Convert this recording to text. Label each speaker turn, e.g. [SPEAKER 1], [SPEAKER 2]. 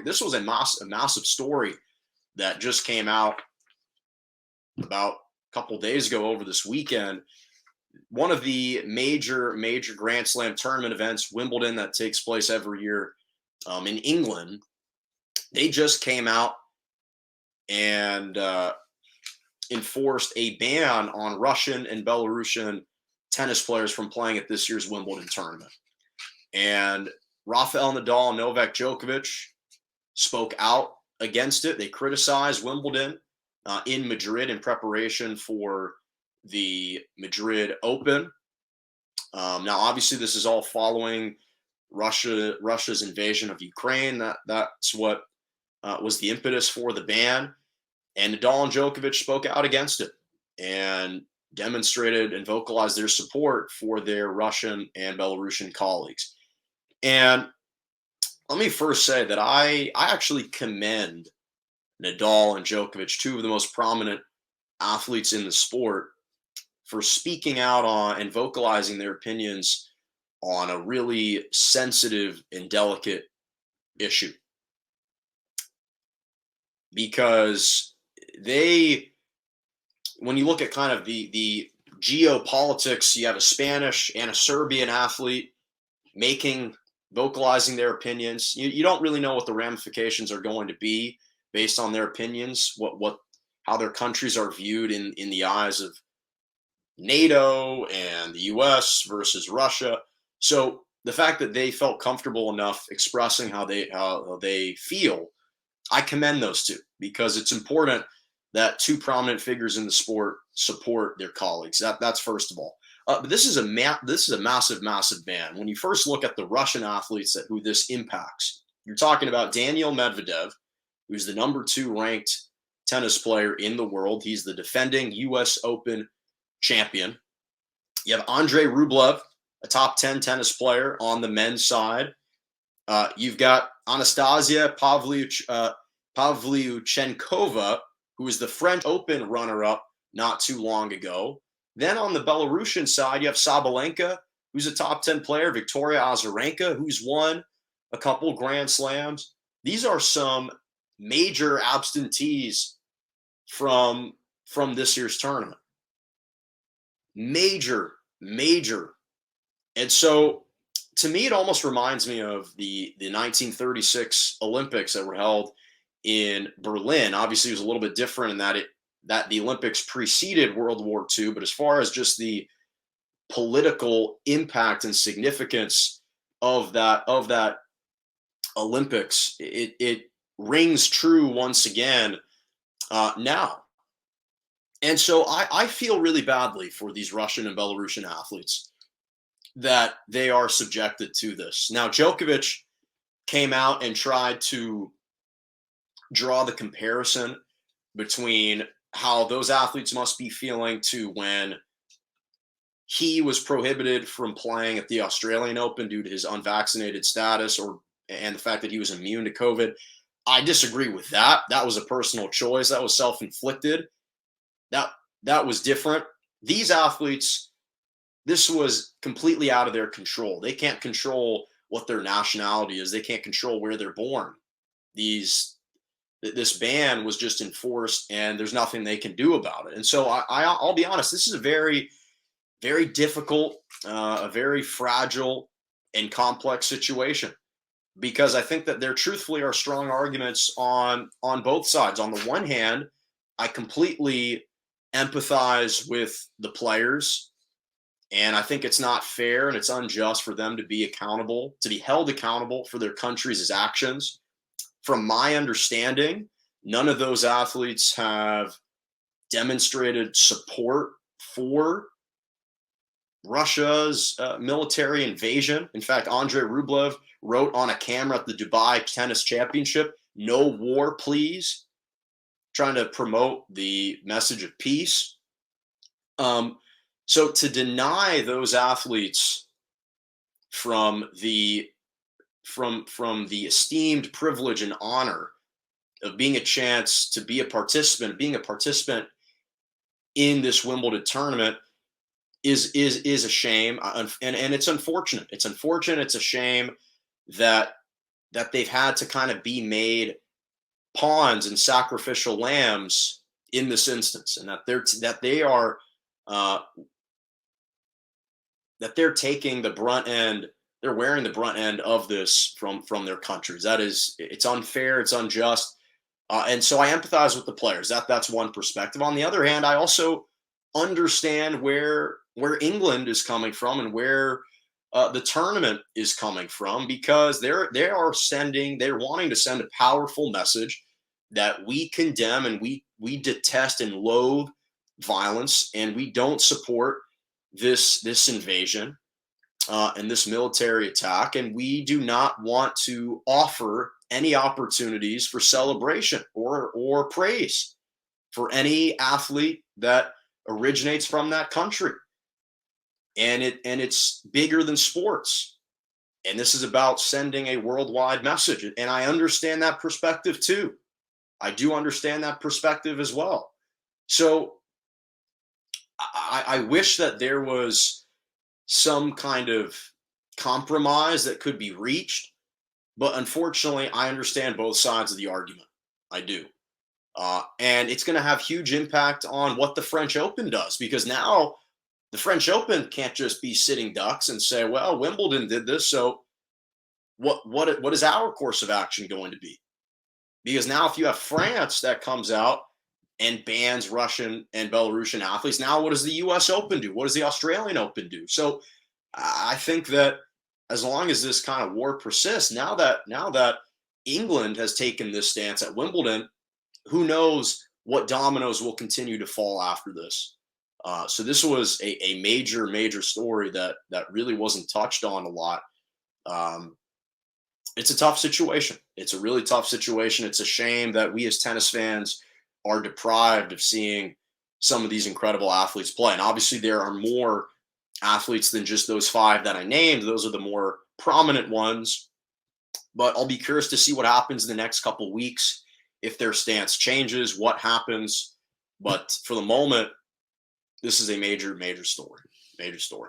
[SPEAKER 1] This was a massive story that just came out about a couple days ago over this weekend. One of the major Grand Slam tournament events, Wimbledon, that takes place every year in England, they just came out and enforced a ban on Russian and Belarusian tennis players from playing at this year's Wimbledon tournament. And Rafael Nadal and Novak Djokovic spoke out against it. They criticized Wimbledon in Madrid in preparation for the Madrid Open. Now, obviously, this is all following Russia's invasion of Ukraine. That's what was the impetus for the ban. And Nadal and Djokovic spoke out against it and demonstrated and vocalized their support for their Russian and Belarusian colleagues. And let me first say that I actually commend Nadal and Djokovic, two of the most prominent athletes in the sport, for speaking out on and vocalizing their opinions on a really sensitive and delicate issue. Because when you look at kind of the geopolitics, you have a Spanish and a Serbian athlete vocalizing their opinions. You don't really know what the ramifications are going to be based on their opinions, how their countries are viewed in the eyes of NATO and the US versus Russia. So the fact that they felt comfortable enough expressing how they feel, I commend those two, because it's important that two prominent figures in the sport support their colleagues. That's first of all. But this is a massive ban. When you first look at the Russian athletes who this impacts, you're talking about Daniil Medvedev, who's the number 2 ranked tennis player in the world. He's the defending U.S. Open champion. You have Andrei Rublev, a top 10 tennis player on the men's side. You've got Anastasia Pavlyuchenkova, who was the French Open runner-up not too long ago. Then on the Belarusian side, you have Sabalenka, who's a top 10 player, Victoria Azarenka, who's won a couple Grand Slams. These are some major absentees from this year's tournament. Major. And so, to me, it almost reminds me of the 1936 Olympics that were held in Berlin. Obviously, it was a little bit different in that the Olympics preceded World War II, but as far as just the political impact and significance of that Olympics, it rings true once again now. And so I feel really badly for these Russian and Belarusian athletes that they are subjected to this. Now, Djokovic came out and tried to draw the comparison between how those athletes must be feeling to when he was prohibited from playing at the Australian Open due to his unvaccinated status and the fact that he was immune to COVID. I disagree with that. That was a personal choice. That was self-inflicted. That was different. These athletes, this was completely out of their control. They can't control what their nationality is. They can't control where they're born. This ban was just enforced, and there's nothing they can do about it. And so I'll be honest, this is a very, very difficult, a very fragile and complex situation, because I think that there truthfully are strong arguments on both sides. On the one hand, I completely empathize with the players, and I think it's not fair and it's unjust for them to be held accountable for their country's actions. From my understanding, none of those athletes have demonstrated support for Russia's military invasion. In fact, Andrei Rublev wrote on a camera at the Dubai Tennis Championship, "No war, please," trying to promote the message of peace. So to deny those athletes from the esteemed privilege and honor of being a chance to be a participant in this Wimbledon tournament is a shame, and it's unfortunate. It's unfortunate. It's a shame that that they've had to kind of be made pawns and sacrificial lambs in this instance, and uh, that they're taking the brunt end, they're wearing the brunt end of this from their countries. It's unfair, it's unjust, and so I empathize with the players. That's one perspective. On the other hand, I also understand where England is coming from and where the tournament is coming from, because they're wanting to send a powerful message that we condemn and we detest and loathe violence, and we don't support this invasion and this military attack, and we do not want to offer any opportunities for celebration or praise for any athlete that originates from that country. And it's bigger than sports. And this is about sending a worldwide message. And I understand that perspective too. I do understand that perspective as well. So I wish that there was some kind of compromise that could be reached. But unfortunately, I understand both sides of the argument. I do. And it's going to have huge impact on what the French Open does, because now the French Open can't just be sitting ducks and say, well, Wimbledon did this, so what is our course of action going to be? Because now if you have France that comes out and bans Russian and Belarusian athletes, now what does the US Open do? What does the Australian Open do? So I think that as long as this kind of war persists, now that England has taken this stance at Wimbledon, who knows what dominoes will continue to fall after this. So this was a major story that really wasn't touched on a lot. It's a tough situation. It's a really tough situation. It's a shame that we as tennis fans are deprived of seeing some of these incredible athletes play. And obviously there are more athletes than just those five that I named. Those are the more prominent ones. But I'll be curious to see what happens in the next couple of weeks, if their stance changes, what happens. But for the moment, this is a major story. Major story.